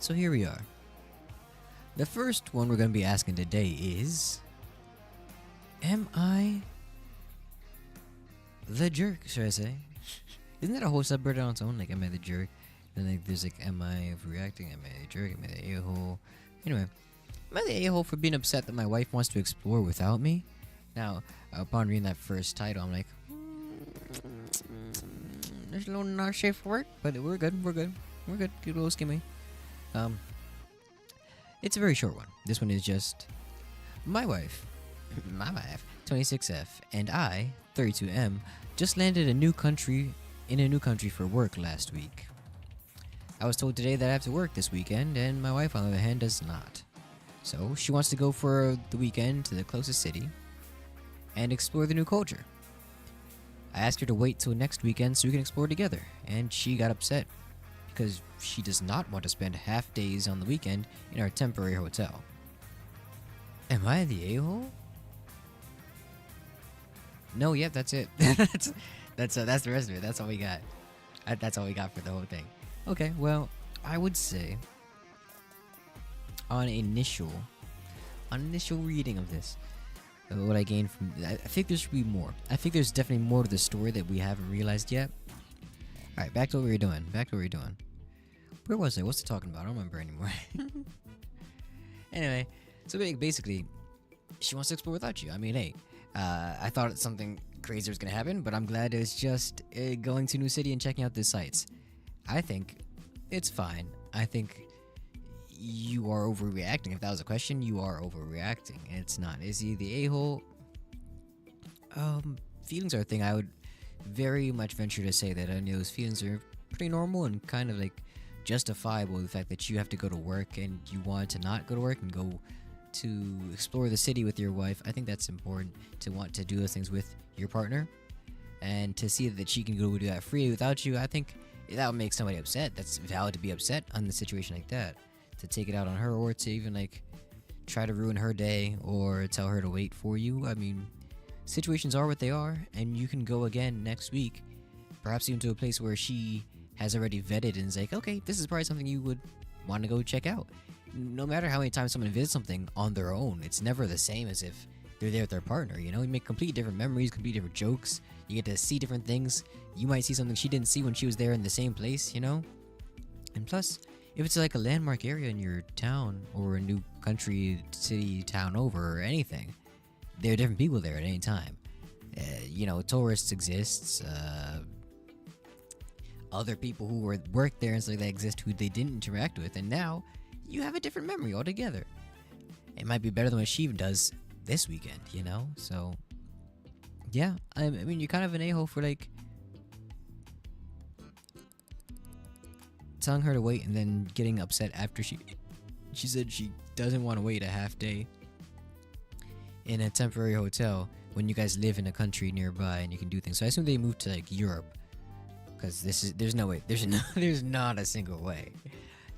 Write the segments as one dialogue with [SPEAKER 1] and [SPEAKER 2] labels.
[SPEAKER 1] So here we are. The first one we're going to be asking today is, am I the jerk, should I say? Isn't that a whole subreddit on its own? Like, am I the jerk? And like, there's like, am I overreacting? Am I the jerk? Am I the a-hole? Anyway, am I the a-hole for being upset that my wife wants to explore without me? Now, upon reading that first title, I'm like, there's a little not safe for work, but we're good. We're good. Good little skimmy. It's a very short one. This one is just my wife, 26F, and I, 32M, just landed in a new country for work last week. I was told today that I have to work this weekend, and my wife, on the other hand, does not. So she wants to go for the weekend to the closest city and explore the new culture. I asked her to wait till next weekend so we can explore together, and she got upset because she does not want to spend half days on the weekend in our temporary hotel. Am I the a-hole? No, yep, that's it. that's the rest of it. That's all we got. That's all we got for the whole thing. Okay, well, I would say on initial reading of this, what I gained from, I think there should be more. I think there's definitely more to the story that we haven't realized yet. All right, back to what we were doing. Where was I? What's it talking about? I don't remember anymore. Anyway, so basically, she wants to explore without you. I mean, hey, I thought something crazy was gonna happen, but I'm glad it's just going to a new city and checking out the sites. I think it's fine. I think you are overreacting. If that was a question, you are overreacting. And it's not. Is he the a-hole? Feelings are a thing. I would very much venture to say that those feelings are pretty normal and kind of like justifiable. The fact that you have to go to work and you want to not go to work and go to explore the city with your wife. I think that's important, to want to do those things with your partner and to see that she can go do that freely without you. I think that would make somebody upset. That's valid to be upset on the situation like that, to take it out on her, or to even like try to ruin her day or tell her to wait for you. I mean, situations are what they are, and you can go again next week, perhaps even to a place where she has already vetted and is like, okay, this is probably something you would want to go check out. No matter how many times someone visits something on their own, it's never the same as if they're there with their partner. You know, you make completely different memories, completely different jokes. You get to see different things. You might see something she didn't see when she was there in the same place, you know? And plus, if it's like a landmark area in your town or a new country, city, town over, or anything, there are different people there at any time. You know, tourists exists, other people who work there and stuff like that exist who they didn't interact with, and now you have a different memory altogether. It might be better than what she does this weekend, you know? So, yeah, I mean, you're kind of an a-hole for like telling her to wait and then getting upset after she said she doesn't want to wait a half day in a temporary hotel when you guys live in a country nearby and you can do things. So I assume they moved to like Europe, because there's no way, there's not a single way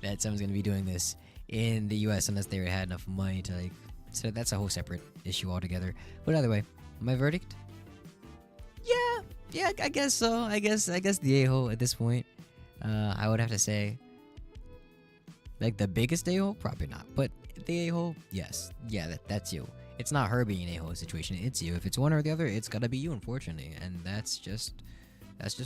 [SPEAKER 1] that someone's gonna be doing this in the US unless they had enough money to like. So that's a whole separate issue altogether. But either way, my verdict? Yeah, I guess so. I guess the a-hole at this point. I would have to say, like, the biggest a-hole, probably not, but the a-hole, yes, yeah, that's you. It's not her being an a-hole situation, it's you. If it's one or the other, it's gotta be you, unfortunately, and that's just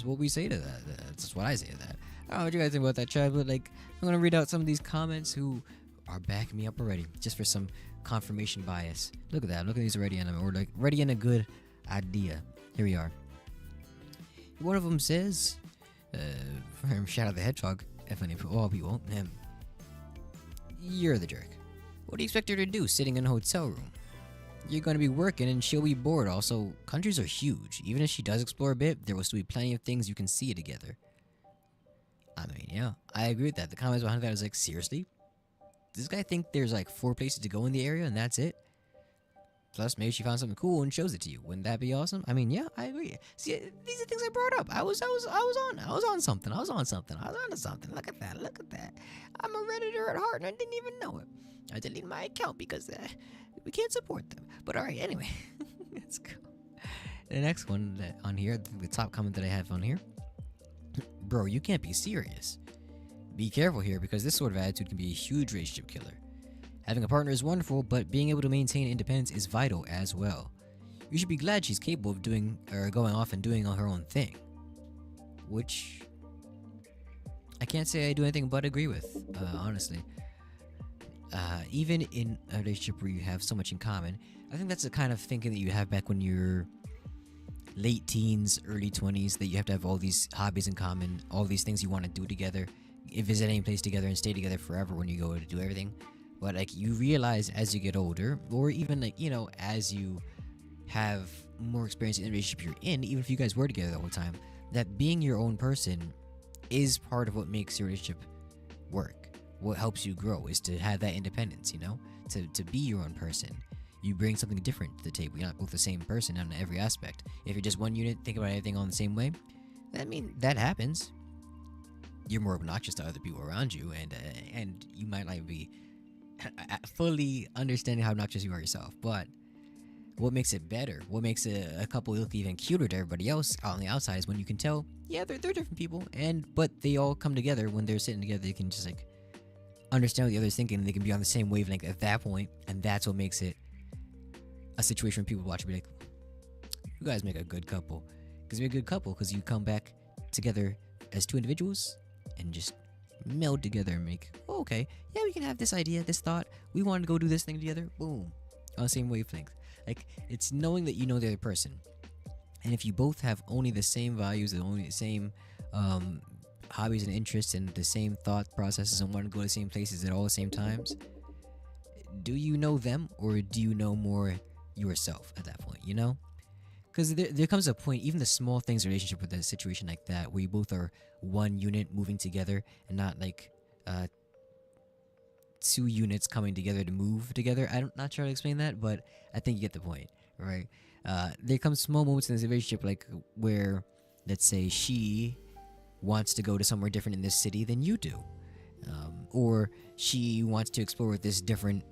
[SPEAKER 1] what we say to that. That's just what I say to that. I don't know what you guys think about that, chat, but like, I'm gonna read out some of these comments who are backing me up already, just for some confirmation bias. Look at that. Look at these already, and we're like ready in a good idea. Here we are. One of them says, from Shadow the Hedgehog, funny for all people, you're the jerk. What do you expect her to do sitting in a hotel room? You're going to be working and she'll be bored. Also, countries are huge. Even if she does explore a bit, there will still be plenty of things you can see together. I mean, yeah, I agree with that. The comments behind that was like, seriously? Does this guy think there's like 4 places to go in the area and that's it? Plus, maybe she found something cool and shows it to you. Wouldn't that be awesome? I mean, yeah, I agree. See, these are things I brought up. I was on something. Look at that. I'm a Redditor at heart and I didn't even know it. I deleted my account because we can't support them. But alright, anyway. Let's go. The next one on here, the top comment that I have on here. Bro, you can't be serious. Be careful here because this sort of attitude can be a huge relationship killer. Having a partner is wonderful, but being able to maintain independence is vital as well. You should be glad she's capable of doing or going off and doing her own thing. Which I can't say I do anything but agree with, honestly. Even in a relationship where you have so much in common, I think that's the kind of thinking that you have back when you're late teens, early 20s, that you have to have all these hobbies in common, all these things you want to do together, visit any place together and stay together forever when you go to do everything. But like you realize as you get older, or even like, you know, as you have more experience in the relationship you're in, even if you guys were together the whole time, that being your own person is part of what makes your relationship work. What helps you grow is to have that independence, you know, to be your own person. You bring something different to the table. You're not both the same person on every aspect. If you're just one unit, think about everything on the same way. I mean, that happens. You're more obnoxious to other people around you, and you might not be fully understanding how obnoxious you are yourself. But what makes it better, what makes a couple look even cuter to everybody else on the outside is when you can tell, yeah, they're different people, but they all come together when they're sitting together. They can just like understand what the other's thinking, and they can be on the same wavelength at that point, and that's what makes it a situation where people watch and be like, you guys make a good couple. Because you're a good couple because you come back together as two individuals and just meld together and make, oh, okay, yeah, we can have this idea, this thought, we want to go do this thing together, boom, on the same wavelength. Like, it's knowing that you know the other person, and if you both have only the same values and only the same hobbies and interests and the same thought processes and want to go to the same places at all the same times, do you know them or do you know more yourself at that point, you know? Because there comes a point, even the small things in a relationship with a situation like that, where you both are one unit moving together and not like two units coming together to move together. I'm not sure how to explain that, but I think you get the point, right? There comes small moments in this relationship, like where, let's say, she wants to go to somewhere different in this city than you do, or she wants to explore with this different.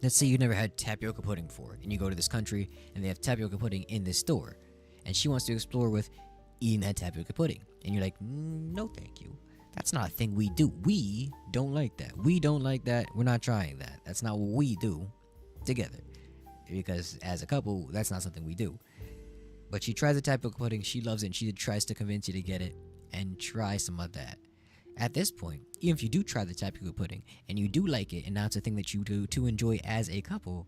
[SPEAKER 1] Let's say you never had tapioca pudding before, and you go to this country and they have tapioca pudding in this store, and she wants to explore with eating that tapioca pudding, and you're like, no, thank you. That's not a thing we do. We don't like that. We don't like that. We're not trying that. That's not what we do together, because as a couple, that's not something we do. But she tries the tapioca pudding. She loves it, and she tries to convince you to get it and try some of that. At this point, even if you do try the tapioca pudding and you do like it, and now it's a thing that you do to enjoy as a couple,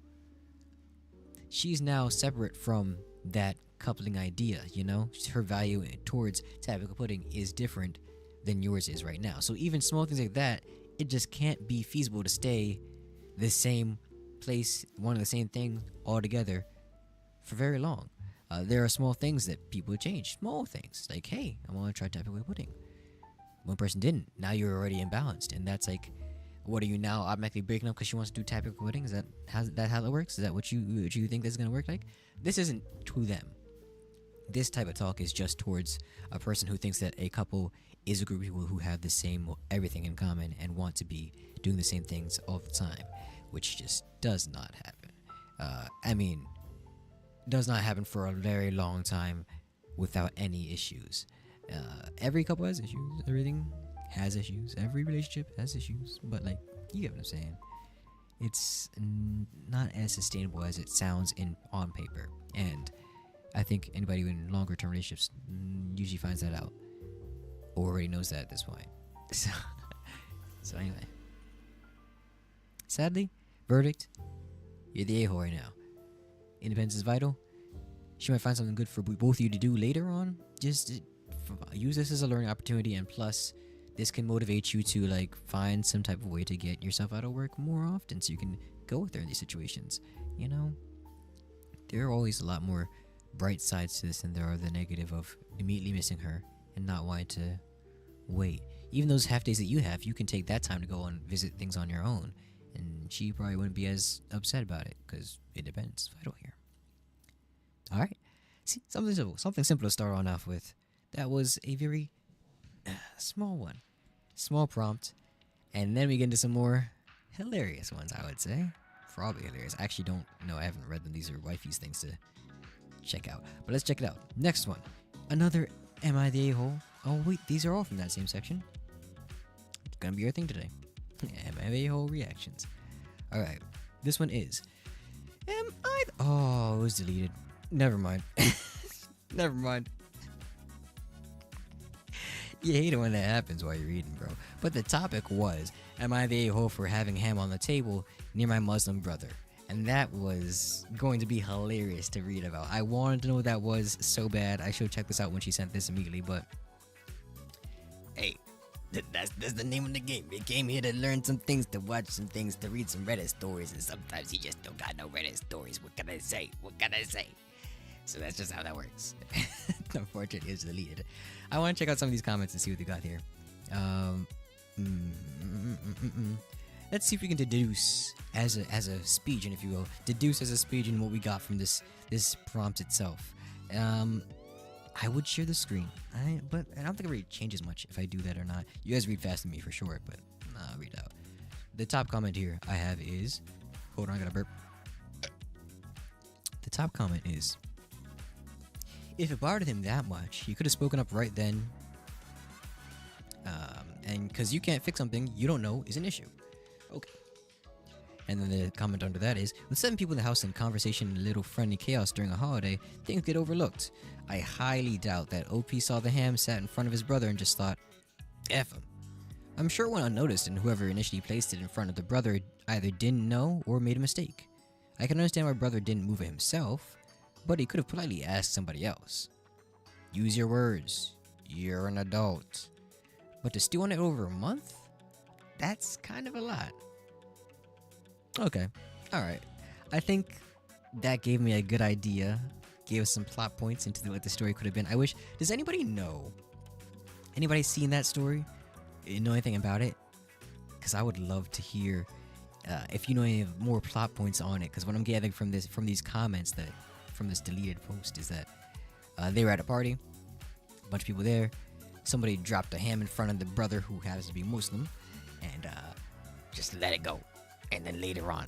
[SPEAKER 1] she's now separate from that coupling idea, you know? Her value towards tapioca pudding is different than yours is right now. So even small things like that, it just can't be feasible to stay the same place, one of the same thing all together for very long. There are small things that people change. Small things. Like, hey, I want to try tapioca pudding. One person didn't. Now you're already imbalanced, and that's like, what are you now automatically breaking up because she wants to do tapioca pudding? Is that how that works? Is that what you think this is gonna work like? This isn't to them. This type of talk is just towards a person who thinks that a couple is a group of people who have the same everything in common and want to be doing the same things all the time, which just does not happen. Does not happen for a very long time without any issues. Every couple has issues. Everything has issues. Every relationship has issues. But like, you get what I'm saying. It's not as sustainable as it sounds on paper. And I think anybody in longer term relationships usually finds that out, or already knows that at this point. So anyway, sadly, verdict: you're the a-hole right now. Independence is vital. She might find something good for both of you to do later on. Just use this as a learning opportunity, and plus this can motivate you to like find some type of way to get yourself out of work more often, so you can go with her in these situations. You know, there are always a lot more bright sides to this than there are the negative of immediately missing her and not wanting to wait. Even those half days that you have, you can take that time to go and visit things on your own, and she probably wouldn't be as upset about it, because independence is vital here. All right, see, something simple to start on off with. That was a very small one, small prompt, and then we get into some more hilarious ones, I would say. Probably hilarious. I actually don't know. I haven't read them. These are wifey's things to check out. But let's check it out. Next one. Another Am I the A-hole? Oh, wait. These are all from that same section. gonna be our thing today. Am I the whole reactions? All right, this one is. Am I? Oh, it was deleted. Never mind. Never mind. You hate it when that happens while you're eating, bro. But the topic was, am I the a-hole for having ham on the table near my Muslim brother? And that was going to be hilarious to read about. I wanted to know what that was so bad. I should check this out when she sent this immediately, but... Hey, that's the name of the game. We came here to learn some things, to watch some things, to read some Reddit stories, and sometimes you just don't got no Reddit stories. What can I say? What can I say? So that's just how that works. Unfortunately, it's deleted. I want to check out some of these comments and see what they got here. Let's see if we can deduce as a speech, and if you will, deduce as a speech and what we got from this prompt itself. I would share the screen, but I don't think it really changes much if I do that or not. You guys read faster than me for sure, but I'll read out. The top comment here I have is, hold on, I gotta burp. The top comment is, if it bothered him that much, he could have spoken up right then. And because you can't fix something you don't know is an issue. Okay. And then the comment under that is, with 7 people in the house and conversation and a little friendly chaos during a holiday, things get overlooked. I highly doubt that OP saw the ham, sat in front of his brother, and just thought, F him. I'm sure it went unnoticed, and whoever initially placed it in front of the brother either didn't know or made a mistake. I can understand why brother didn't move it himself, but he could have politely asked somebody else. Use your words. You're an adult. But to stew on it over a month? That's kind of a lot. Okay. Alright. I think that gave me a good idea. Gave us some plot points into what the story could have been. I wish... Does anybody know? Anybody seen that story? Know anything about it? Because I would love to hear if you know any more plot points on it. Because what I'm gathering from these comments, from this deleted post, is that they were at a party. A bunch of people there. Somebody dropped a ham in front of the brother who happens to be Muslim. And just let it go. And then later on,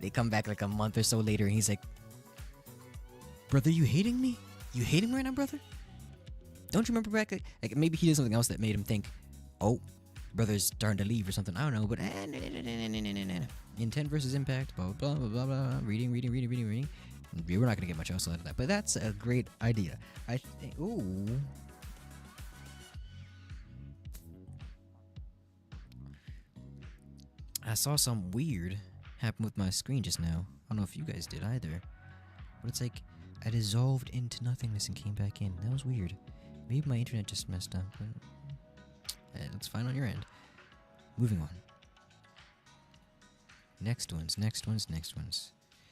[SPEAKER 1] they come back like a month or so later, and he's like, brother, you hating me? You hating me right now, brother? Don't you remember back? Like maybe he did something else that made him think, oh, brother's starting to leave or something. I don't know, but intent versus impact, blah, blah, blah, blah, blah. Reading. We're not going to get much else out of that, but that's a great idea. I think, ooh. I saw something weird happen with my screen just now. I don't know if you guys did either. But it's like I dissolved into nothingness and came back in. That was weird. Maybe my internet just messed up. But that's fine on your end. Moving on. Next ones.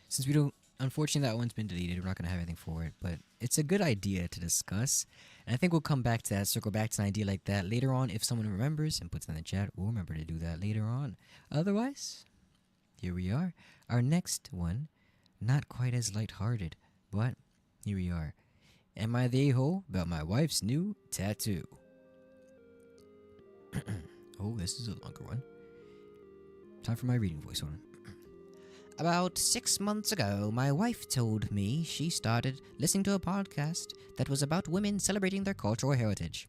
[SPEAKER 1] Since we don't... Unfortunately, that one's been deleted. We're not going to have anything for it. But it's a good idea to discuss. And I think we'll come back to that, circle back to an idea like that later on. If someone remembers and puts it in the chat, we'll remember to do that later on. Otherwise, here we are. Our next one, not quite as lighthearted, but here we are. Am I the a-hole about my wife's new tattoo? Oh, this is a longer one. Time for my reading voice on. About 6 months ago, my wife told me she started listening to a podcast that was about women celebrating their cultural heritage.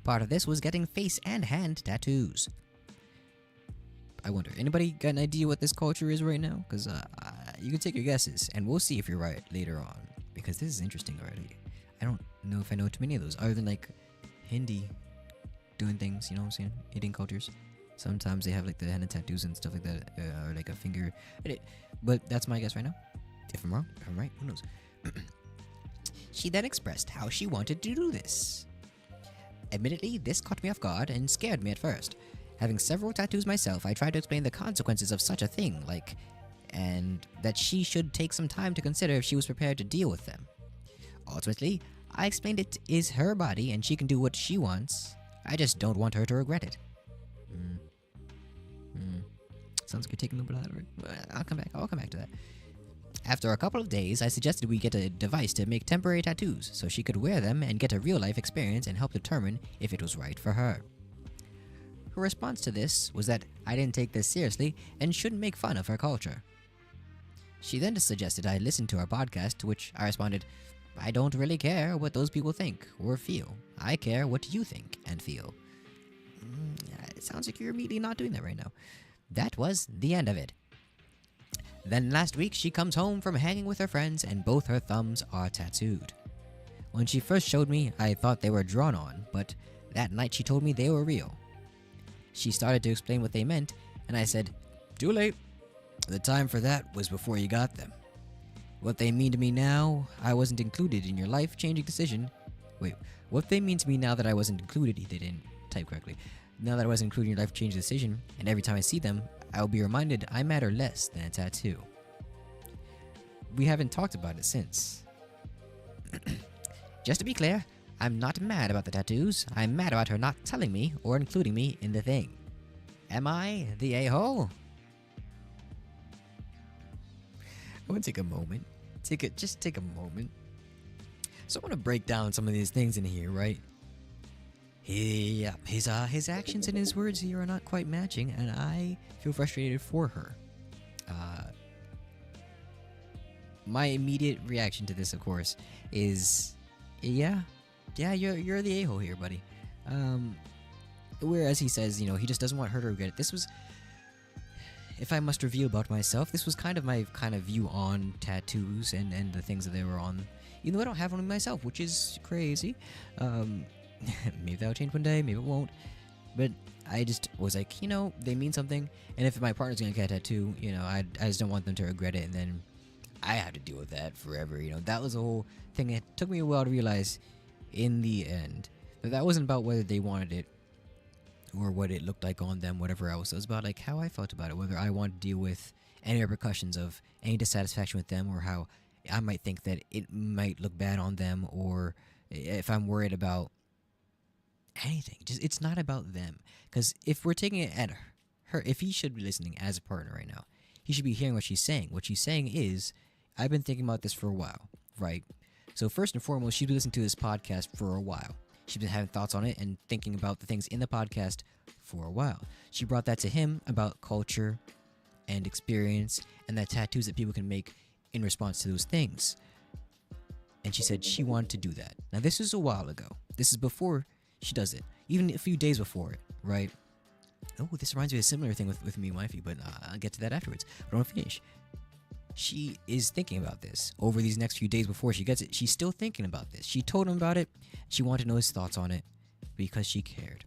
[SPEAKER 1] Part of this was getting face and hand tattoos. I wonder, anybody got an idea what this culture is right now? Because you can take your guesses, and we'll see if you're right later on. Because this is interesting already. I don't know if I know too many of those, other than like Hindi doing things, you know what I'm saying? Indian cultures. Sometimes they have like the henna tattoos and stuff like that, or like a finger. But that's my guess right now. If I'm wrong, if I'm right, who knows? She then expressed how she wanted to do this. Admittedly, this caught me off guard and scared me at first. Having several tattoos myself, I tried to explain the consequences of such a thing, and that she should take some time to consider if she was prepared to deal with them. Ultimately, I explained it is her body and she can do what she wants. I just don't want her to regret it. Sounds like you're taking a little bit out of it. I'll come back to that. After a couple of days, I suggested we get a device to make temporary tattoos so she could wear them and get a real-life experience and help determine if it was right for her. Her response to this was that I didn't take this seriously and shouldn't make fun of her culture. She then suggested I listen to our podcast, to which I responded, I don't really care what those people think or feel. I care what you think and feel. it sounds like you're immediately not doing that right now. That was the end of it. Then last week, she comes home from hanging with her friends and both her thumbs are tattooed. When she first showed me, I thought they were drawn on, but that night she told me they were real. She started to explain what they meant, and I said, "Too late. The time for that was before you got them. What they mean to me now, I wasn't included in your life-changing decision." Wait, what they mean to me now that I wasn't included, they didn't type correctly. Now that I wasn't included in your life-changing decision, and every time I see them, I'll be reminded I matter less than a tattoo. We haven't talked about it since. Just to be clear, I'm not mad about the tattoos. I'm mad about her not telling me or including me in the thing. Am I the a-hole? I want to take a moment. Just take a moment. So I want to break down some of these things in here, right? His actions and his words here are not quite matching, and I feel frustrated for her. My immediate reaction to this, of course, is, yeah, you're the a-hole here, buddy. Whereas he says, he just doesn't want her to regret it. This was, if I must reveal about myself, this was kind of my view on tattoos and the things that they were on. Even though I don't have one myself, which is crazy. Maybe that'll change one day, maybe it won't. But I just was like, they mean something. And if my partner's gonna get a tattoo, I just don't want them to regret it, and then I have to deal with that forever. That was the whole thing. It took me a while to realize in the end that wasn't about whether they wanted it or what it looked like on them, whatever else. It was about like how I felt about it, whether I wanted to deal with any repercussions of any dissatisfaction with them, or how I might think that it might look bad on them, or if I'm worried about anything. Just, it's not about them. Because if we're taking it at her, if he should be listening as a partner right now, he should be hearing what she's saying. What she's saying is, I've been thinking about this for a while, right? So first and foremost, she's been listening to this podcast for a while. She's been having thoughts on it and thinking about the things in the podcast for a while. She brought that to him about culture and experience and the tattoos that people can make in response to those things. And she said she wanted to do that. Now, this is a while ago. This is before she does it. Even a few days before it, right? Oh, this reminds me of a similar thing with me and wifey, but I'll get to that afterwards. But I want to finish. She is thinking about this over these next few days before she gets it. She's still thinking about this. She told him about it. She wanted to know his thoughts on it because she cared,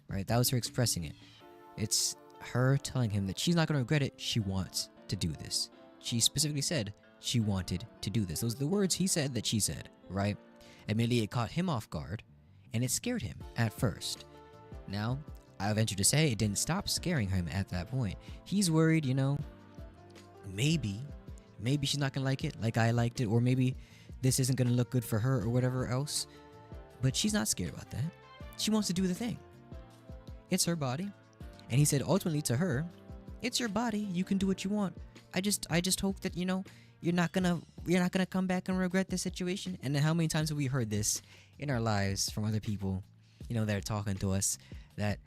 [SPEAKER 1] right? That was her expressing it. It's her telling him that she's not going to regret it. She wants to do this. She specifically said she wanted to do this. Those are the words he said that she said, right? Admittedly, it caught him off guard, and it scared him at first. Now, I venture to say it didn't stop scaring him at that point. He's worried, maybe she's not gonna like it like I liked it, or maybe this isn't gonna look good for her or whatever else. But she's not scared about that. She wants to do the thing. It's her body. And he said ultimately to her, it's your body, you can do what you want. I just hope that, you're not gonna come back and regret this situation. And then how many times have we heard this in our lives from other people, that are talking to us, that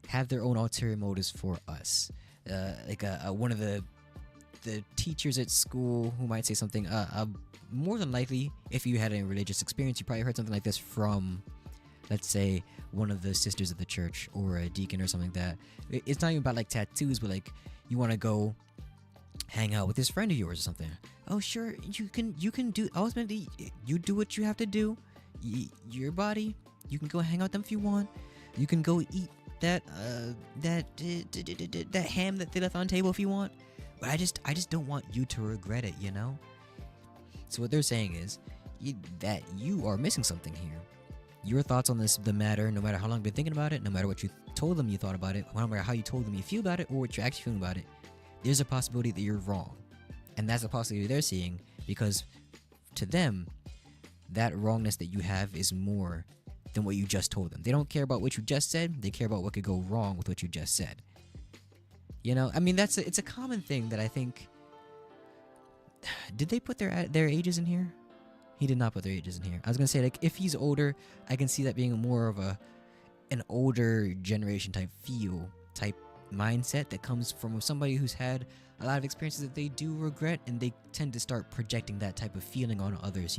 [SPEAKER 1] have their own ulterior motives for us. One of the teachers at school who might say something, more than likely, if you had a religious experience, you probably heard something like this from, let's say, one of the sisters of the church or a deacon or something like that. It's not even about like tattoos, but like you want to go hang out with this friend of yours or something. Oh, sure, you can do, ultimately, you do what you have to do. Your body, you can go hang out with them if you want. You can go eat that ham that they left on the table if you want. But I just don't want you to regret it, So what they're saying is that you are missing something here. Your thoughts on the matter, no matter how long you've been thinking about it, no matter what you told them you thought about it, no matter how you told them you feel about it, or what you're actually feeling about it, there's a possibility that you're wrong. And that's a possibility they're seeing, because to them, that wrongness that you have is more than what you just told them. They don't care about what you just said, they care about what could go wrong with what you just said. It's a common thing that I think. Did they put their ages in here? He did not put their ages in here. I was gonna say, like, if he's older, I can see that being more of an older generation type mindset that comes from somebody who's had a lot of experiences that they do regret, and they tend to start projecting that type of feeling on others.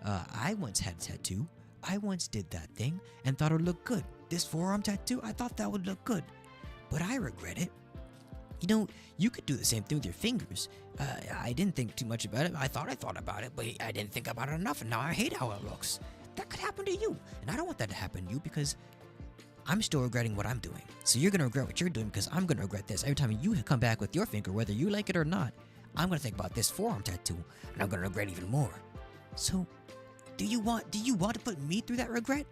[SPEAKER 1] I once had a tattoo. I once did that thing and thought it would look good. this forearm tattoo. I thought that would look good, but I regret it. You know, you could do the same thing with your fingers. I didn't think too much about it. I thought about it, but I didn't think about it enough, and now I hate how it looks. That could happen to you, and I don't want that to happen to you because I'm still regretting what I'm doing. So you're gonna regret what you're doing because I'm gonna regret this. Every time you come back with your finger, whether you like it or not, I'm gonna think about this forearm tattoo, and I'm gonna regret even more. So, do you want to put me through that regret?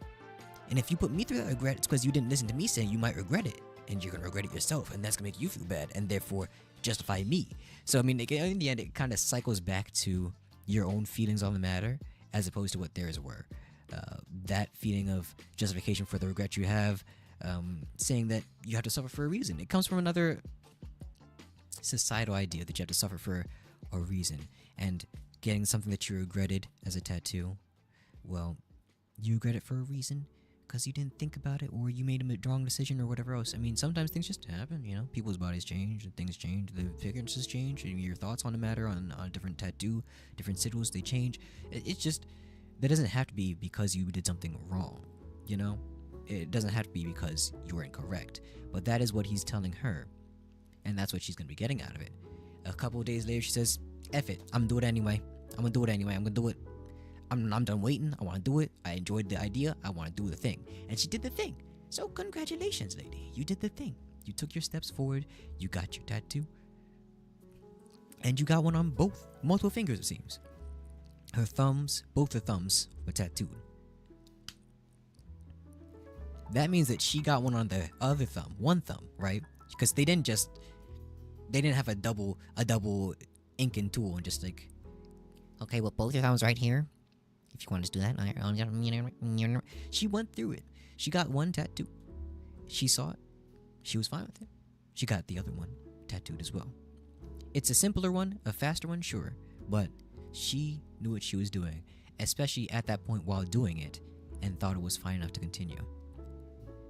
[SPEAKER 1] And if you put me through that regret, it's because you didn't listen to me saying you might regret it. And you're gonna regret it yourself, and that's gonna make you feel bad, and therefore justify me. So I mean, in the end, it kind of cycles back to your own feelings on the matter, as opposed to what theirs were. That feeling of justification for the regret you have, saying that you have to suffer for a reason. It comes from another societal idea that you have to suffer for a reason, and getting something that you regretted as a tattoo. Well, you regret it for a reason. Because you didn't think about it, or you made a wrong decision, or whatever else. I mean, sometimes things just happen, you know. People's bodies change, and things change, the appearances change, and your thoughts on the matter, on a different tattoo, different sigils, they change. It's just, that doesn't have to be because you did something wrong, you know. It doesn't have to be because you were incorrect. But that is what he's telling her, and that's what she's going to be getting out of it. A couple of days later, she says, F it, I'm going to do it anyway. I'm going to do it. I'm done waiting. I want to do it. I enjoyed the idea. I want to do the thing. And she did the thing. So congratulations, lady. You did the thing. You took your steps forward. You got your tattoo. And you got one on multiple fingers, it seems. Her thumbs, both her thumbs were tattooed. That means that she got one on the other thumb, one thumb, right? Because they didn't have a double inking tool and just like, okay, well, both your thumbs right here. If you want to do that, she went through it. She got one tattoo. She saw it. She was fine with it. She got the other one tattooed as well. It's a simpler one, a faster one, sure, but she knew what she was doing, especially at that point while doing it, and thought it was fine enough to continue.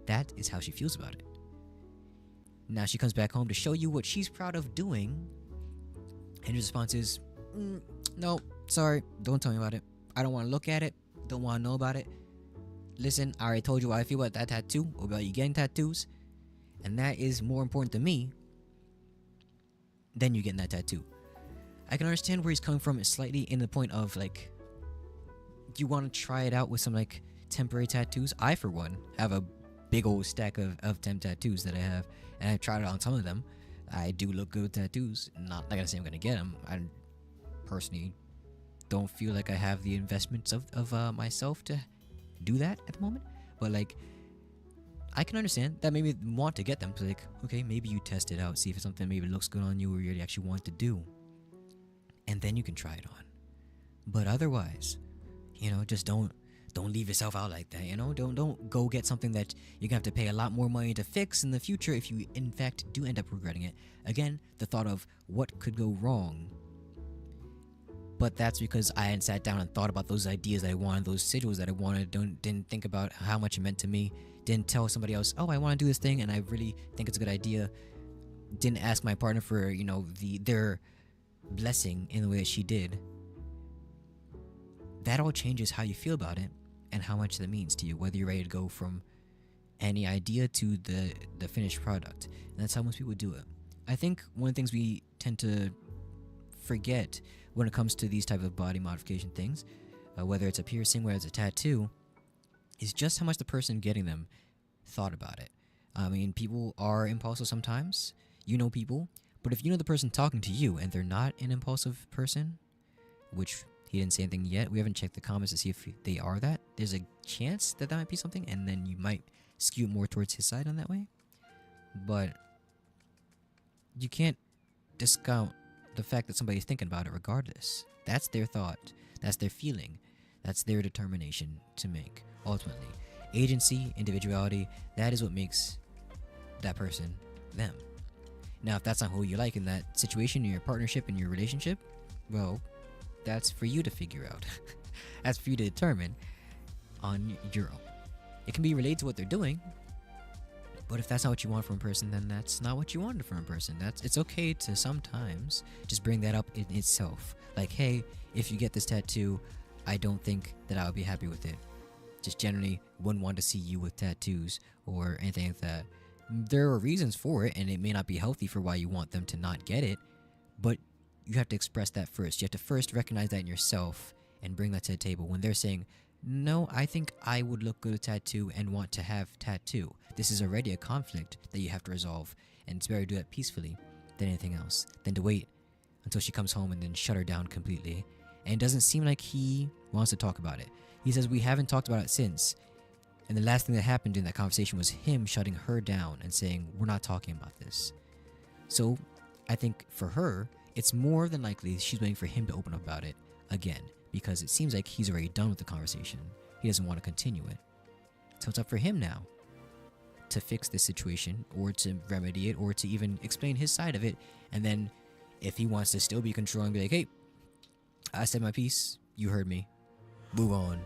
[SPEAKER 1] That is how she feels about it. Now she comes back home to show you what she's proud of doing, and your response is, no, sorry, don't tell me about it. I don't want to look at it. Don't want to know about it. Listen, I already told you how I feel about that tattoo, or about you getting tattoos. And that is more important to me than you getting that tattoo. I can understand where he's coming from, slightly in the point of, like, you want to try it out with some, like, temporary tattoos. I, for one, have a big old stack of temp tattoos that I have. And I've tried it on some of them. I do look good with tattoos. Not gonna say I'm gonna get them. I personally don't feel like I have the investments of myself to do that at the moment, but like I can understand that maybe want to get them. So like, okay, maybe you test it out, see if it's something maybe looks good on you or you actually want to do, and then you can try it on. But otherwise, you know, just don't leave yourself out like that. You know, don't go get something that you're gonna have to pay a lot more money to fix in the future if you in fact do end up regretting it. Again, the thought of what could go wrong. But that's because I hadn't sat down and thought about those ideas that I wanted, those sigils that I wanted, didn't think about how much it meant to me, didn't tell somebody else, oh, I want to do this thing and I really think it's a good idea, didn't ask my partner for, you know, their blessing in the way that she did. That all changes how you feel about it and how much that means to you, whether you're ready to go from any idea to the finished product. And that's how most people do it. I think one of the things we tend to forget when it comes to these type of body modification things, whether it's a piercing, whether it's a tattoo, is just how much the person getting them thought about it. I mean, people are impulsive sometimes. You know people. But if you know the person talking to you and they're not an impulsive person, which he didn't say anything yet, we haven't checked the comments to see if they are that, there's a chance that might be something, and then you might skew more towards his side on that way. But you can't discount the fact that somebody's thinking about it regardless. That's their thought. That's their feeling. That's their determination to make, ultimately. Agency, individuality, that is what makes that person them. Now, if that's not who you like in that situation, in your partnership, in your relationship, well, that's for you to figure out. That's for you to determine on your own. It can be related to what they're doing, but if that's not what you want from a person, then that's not what you wanted from a person. It's okay to sometimes just bring that up in itself. Like, hey, if you get this tattoo, I don't think that I would be happy with it. just generally wouldn't want to see you with tattoos or anything like that. There are reasons for it, and it may not be healthy for why you want them to not get it, but you have to express that first. You have to first recognize that in yourself and bring that to the table. When they're saying, no, I think I would look good with tattoo and want to have tattoo. This is already a conflict that you have to resolve, and it's better to do that peacefully than anything else, than to wait until she comes home and then shut her down completely. And it doesn't seem like he wants to talk about it. He says, we haven't talked about it since. And the last thing that happened in that conversation was him shutting her down and saying, we're not talking about this. So I think for her, it's more than likely she's waiting for him to open up about it again, because it seems like he's already done with the conversation. He doesn't want to continue it. So it's up for him now to fix this situation, or to remedy it, or to even explain his side of it. And then if he wants to still be controlling, be like, hey, I said my piece, you heard me, move on.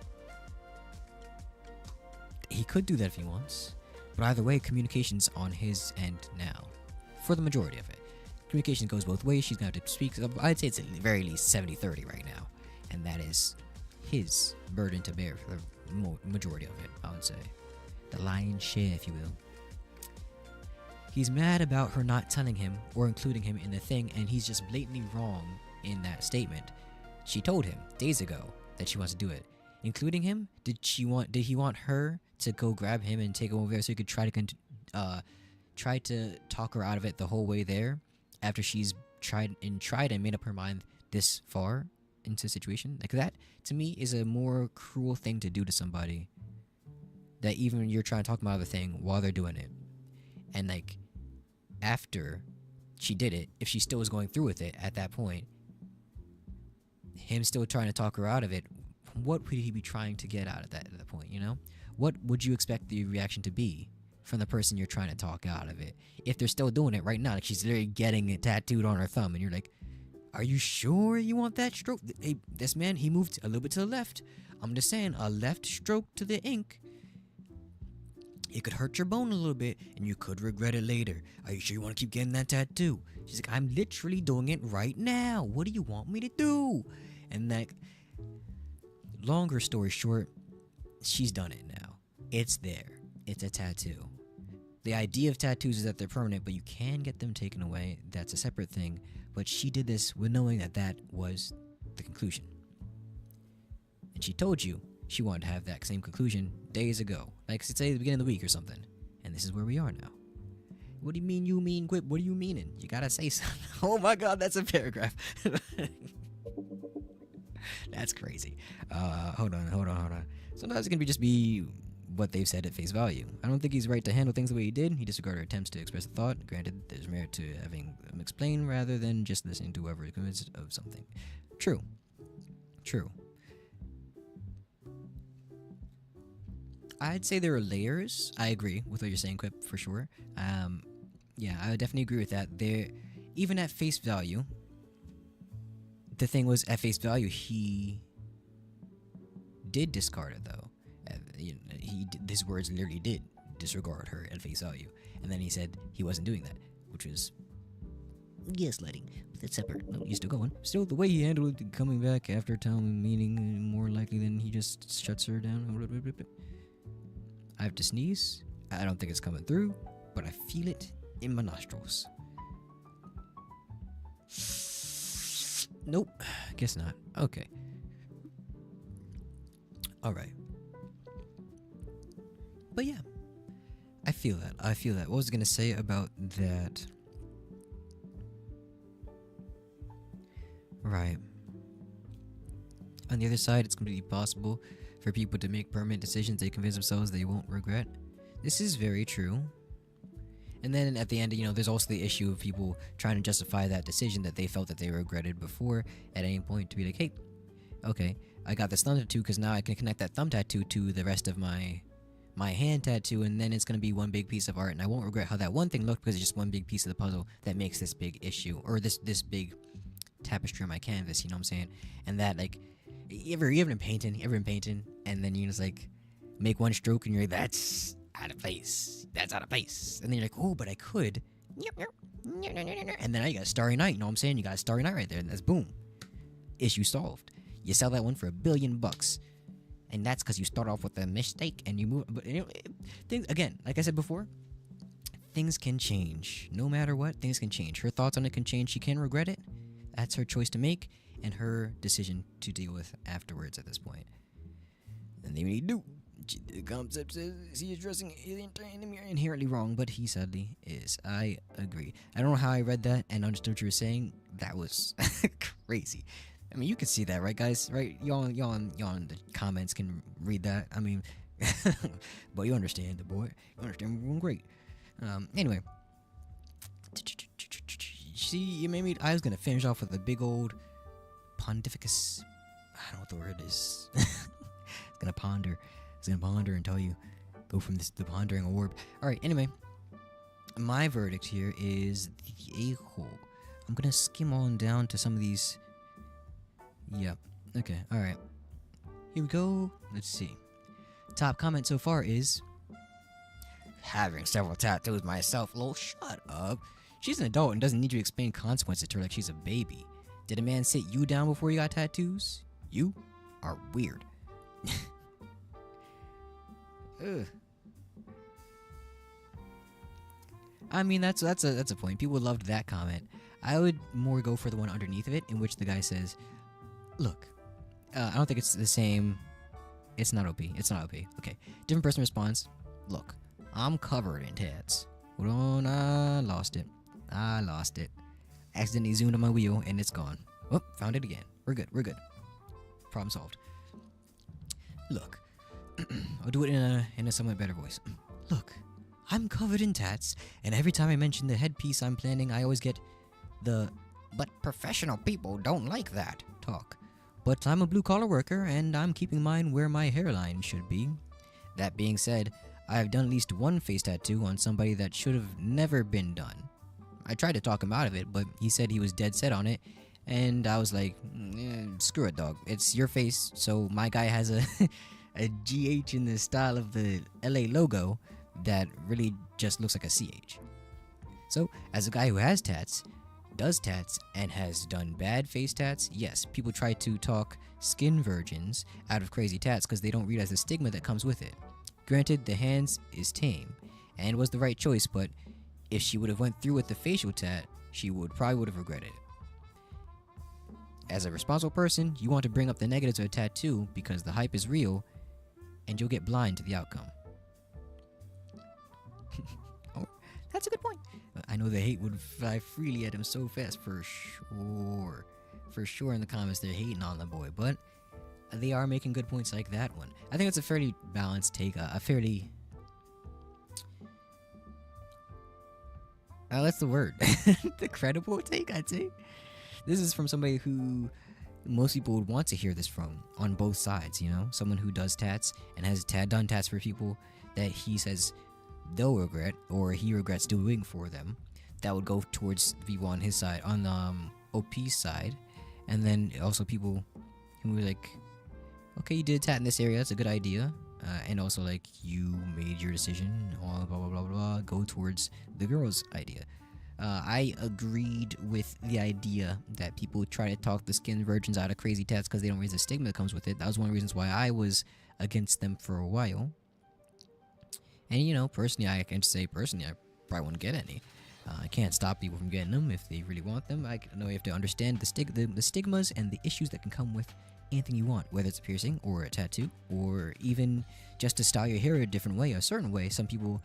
[SPEAKER 1] He could do that if he wants. But either way, communication's on his end now, for the majority of it. Communication goes both ways. She's going to have to speak. I'd say it's at the very least 70-30 right now. And that is his burden to bear for the majority of it, I would say. The lion's share, if you will. He's mad about her not telling him or including him in the thing, and he's just blatantly wrong in that statement. She told him days ago that she wants to do it. Including him? Did he want her to go grab him and take him over there so he could try to talk her out of it the whole way there, after she's tried and made up her mind this far into a situation? Like, that to me is a more cruel thing to do to somebody, that even you're trying to talk them out of the thing while they're doing it. And like, after she did it, if she still was going through with it at that point, him still trying to talk her out of it, what would he be trying to get out of that at that point, you know? What would you expect the reaction to be from the person you're trying to talk out of it? If they're still doing it right now, like she's literally getting it tattooed on her thumb, and you're like, are you sure you want that stroke? Hey, this man, he moved a little bit to the left. I'm just saying, a left stroke to the ink, it could hurt your bone a little bit, and you could regret it later. Are you sure you want to keep getting that tattoo? She's like, I'm literally doing it right now. What do you want me to do? And like, longer story short, she's done it now. It's there. It's a tattoo. The idea of tattoos is that they're permanent, but you can get them taken away. That's a separate thing. But she did this with knowing that that was the conclusion. And she told you she wanted to have that same conclusion days ago. Like, say, at the beginning of the week or something. And this is where we are now. What do you mean, you mean, Quip? What are you meaning? You gotta say something. Oh my god, that's a paragraph. That's crazy. Hold on. Sometimes it can just be what they've said at face value. I don't think he's right to handle things the way he did. He disregarded attempts to express a thought. Granted, there's merit to having them explain rather than just listening to whoever is convinced of something. True. I'd say there are layers. I agree with what you're saying, Quip, for sure. Yeah, I would definitely agree with that. There, even at face value, the thing was, at face value, he did discard it, though. His words literally did disregard her at face value. And then he said he wasn't doing that, which was gaslighting. But that's separate. No, he's still going. Still, the way he handled it, coming back after telling meaning, more likely than he just shuts her down. I have to sneeze. I don't think it's coming through, but I feel it in my nostrils. Nope. Guess not. Okay. Alright. But yeah. I feel that. What was I gonna say about that? Right. On the other side, it's completely possible for people to make permanent decisions they convince themselves they won't regret. This is very true. And then at the end, there's also the issue of people trying to justify that decision that they felt that they regretted before at any point, to be like, hey, okay, I got this thumb tattoo because now I can connect that thumb tattoo to the rest of my hand tattoo, and then it's going to be one big piece of art, and I won't regret how that one thing looked because it's just one big piece of the puzzle that makes this big issue, or this big tapestry on my canvas, you know what I'm saying? And that, like, you ever been painting, and then you just, like, make one stroke, and you're like, that's out of place. And then you're like, oh, but I could. And then now you got a Starry Night, you know what I'm saying? You got a Starry Night right there, and that's boom. Issue solved. You sell that one for $1 billion. And and that's because you start off with a mistake and you move. But things again, like I said before, things can change. No matter what, things can change. Her thoughts on it can change. She can regret it. That's her choice to make and her decision to deal with afterwards at this point. And then we do. The concept says he is dressing inherently wrong, but he sadly is. I agree. I don't know how I read that and understood what you were saying. That was crazy. I mean, you can see that, right, guys? Right? Y'all in the comments can read that. I mean, but you understand the boy. You understand we're doing great. Anyway. See, you made me. I was gonna finish off with a big old pontificus. I don't know what the word is. It's gonna ponder. It's gonna ponder and tell you. Go from the pondering orb. Alright, anyway. My verdict here is the a-hole. I'm gonna skim on down to some of these. Yep. Okay, alright. Here we go. Let's see. Top comment so far is having several tattoos myself. Lol, shut up. She's an adult and doesn't need you to explain consequences to her like she's a baby. Did a man sit you down before you got tattoos? You are weird. Ugh. I mean, that's a point. People loved that comment. I would more go for the one underneath of it, in which the guy says, "Look, I don't think it's the same. It's not OP. It's not OP. Okay." Different person responds, "Look, I'm covered in tats. Hold on, I lost it. Accidentally zoomed on my wheel and it's gone. Oh, found it again. We're good. Problem solved. Look, I'll do it in a somewhat better voice. Look, I'm covered in tats, and every time I mention the headpiece I'm planning, I always get the "but professional people don't like that" talk. But I'm a blue-collar worker, and I'm keeping mine where my hairline should be. That being said, I have done at least one face tattoo on somebody that should have never been done. I tried to talk him out of it, but he said he was dead set on it, and I was like, screw it, dog. It's your face, so my guy has a GH in the style of the LA logo that really just looks like a CH. So, as a guy who has tats, does tats, and has done bad face tats, yes, people try to talk skin virgins out of crazy tats because they don't realize the stigma that comes with it. Granted, the hands is tame, and was the right choice, but if she would have went through with the facial tat, she probably would have regretted it. As a responsible person, you want to bring up the negatives of a tattoo because the hype is real, and you'll get blind to the outcome. Oh, that's a good point. I know the hate would fly freely at him so fast, for sure. For sure in the comments they're hating on the boy, but they are making good points like that one. I think it's a fairly balanced take, a fairly... that's the word. The credible take, I'd say. This is from somebody who most people would want to hear this from, on both sides, you know? Someone who does tats and has done tats for people that he says they'll regret, or he regrets doing for them. That would go towards people on his side, on the OP's side. And then also people who were like, okay, you did a tat in this area, that's a good idea. And also, like, you made your decision, blah, blah, blah, blah, blah, go towards the girl's idea. I agreed with the idea that people try to talk the skin virgins out of crazy tats because they don't raise the stigma that comes with it. That was one of the reasons why I was against them for a while. And, you know, personally, I probably wouldn't get any. I can't stop people from getting them if they really want them. I know you have to understand the stigmas and the issues that can come with anything you want, whether it's a piercing or a tattoo, or even just to style your hair a different way, a certain way. Some people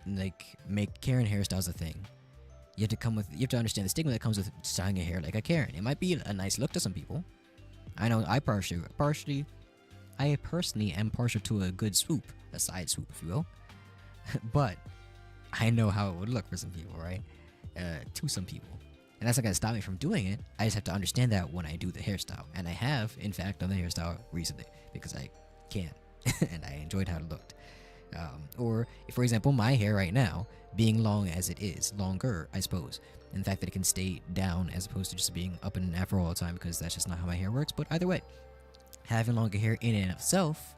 [SPEAKER 1] like make Karen hairstyles a thing. You have to understand the stigma that comes with styling your hair like a Karen. It might be a nice look to some people. I know I personally am partial to a good swoop, a side swoop, if you will. But I know how it would look for some people, right? To some people. And that's not going to stop me from doing it. I just have to understand that when I do the hairstyle. And I have, in fact, done the hairstyle recently because I can. And I enjoyed how it looked. Or, for example, my hair right now, being long as it is, longer, I suppose. And the fact that it can stay down as opposed to just being up in an afro all the time, because that's just not how my hair works. But either way, having longer hair in and of itself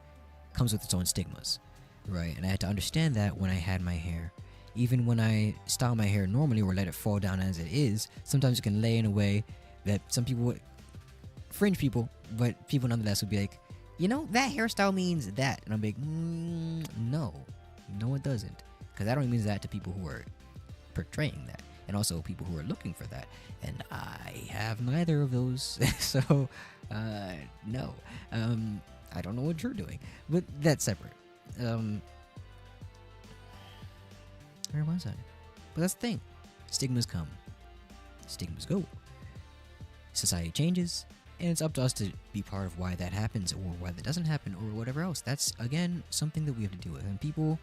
[SPEAKER 1] comes with its own stigmas, right? And I had to understand that when I had my hair. Even when I style my hair normally or let it fall down as it is, sometimes it can lay in a way that some people would, fringe people, but people nonetheless would be like, that hairstyle means that. And I'm like, no. No, it doesn't. Because that only means that to people who are portraying that. And also people who are looking for that. And I have neither of those. So, no. I don't know what you're doing. But that's separate. Where was I? But that's the thing. Stigmas come. Stigmas go. Society changes. And it's up to us to be part of why that happens or why that doesn't happen or whatever else. That's, again, something that we have to deal with. And people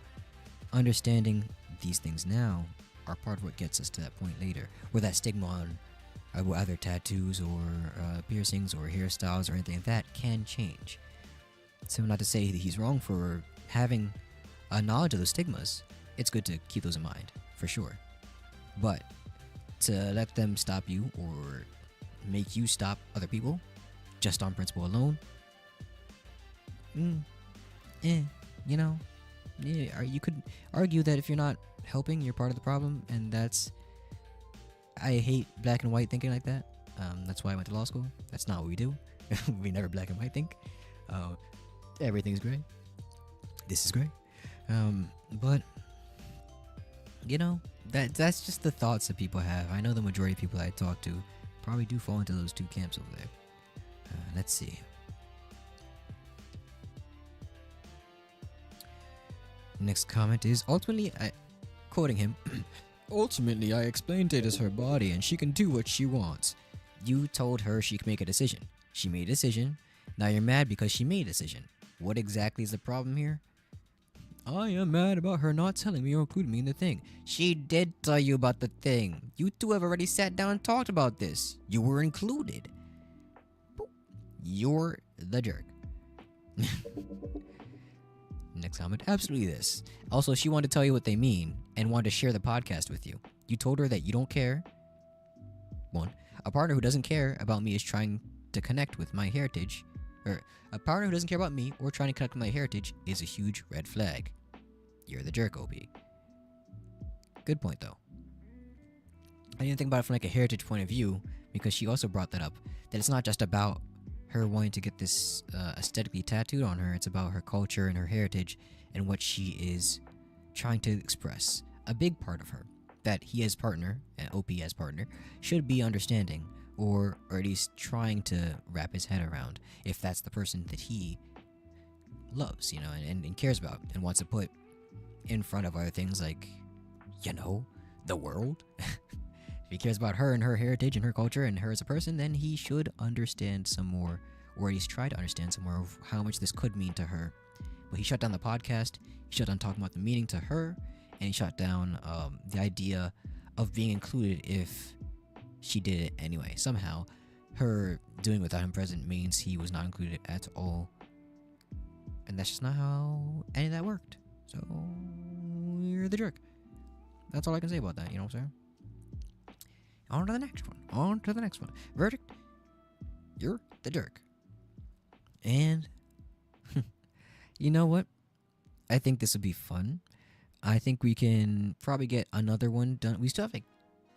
[SPEAKER 1] understanding these things now are part of what gets us to that point later. Where that stigma on either tattoos or piercings or hairstyles or anything like that can change. So not to say that he's wrong for having a knowledge of those stigmas. It's good to keep those in mind, for sure. But to let them stop you or make you stop other people just on principle alone, you could argue that if you're not helping, you're part of the problem, and that's... I hate black and white thinking like that. That's why I went to law school. That's not what we do. We never black and white think. Everything's gray. This is gray. But that's just the thoughts that people have. I know the majority of people I talk to probably do fall into those two camps over there. Let's see. Next comment is, quoting him, ultimately, I explained it as her body and she can do what she wants. You told her she could make a decision. She made a decision. Now you're mad because she made a decision. What exactly is the problem here? I am mad about her not telling me or including me in the thing. She did tell you about the thing. You two have already sat down and talked about this. You were included. You're the jerk. Next comment. Absolutely this. Also, she wanted to tell you what they mean and wanted to share the podcast with you. You told her that you don't care. 1. A partner who doesn't care about me is trying to connect with my heritage. Or a partner who doesn't care about me or trying to connect with my heritage is a huge red flag. You're the jerk, OP. Good point, though. I didn't think about it from like a heritage point of view because she also brought that up. That it's not just about her wanting to get this aesthetically tattooed on her. It's about her culture and her heritage and what she is trying to express. A big part of her that he as partner, and OP as partner, should be understanding or at least trying to wrap his head around if that's the person that he loves, and cares about and wants to put in front of other things like, the world. If he cares about her and her heritage and her culture and her as a person, then he should understand some more, or at least try to understand some more of how much this could mean to her. But he shut down the podcast, he shut down talking about the meaning to her, and he shut down the idea of being included if she did it anyway. Somehow, her doing without him present means he was not included at all. And that's just not how any of that worked. So, you're the jerk. That's all I can say about that, you know what I'm saying? On to the next one. Verdict. You're the jerk. And, you know what? I think this would be fun. I think we can probably get another one done. We still have like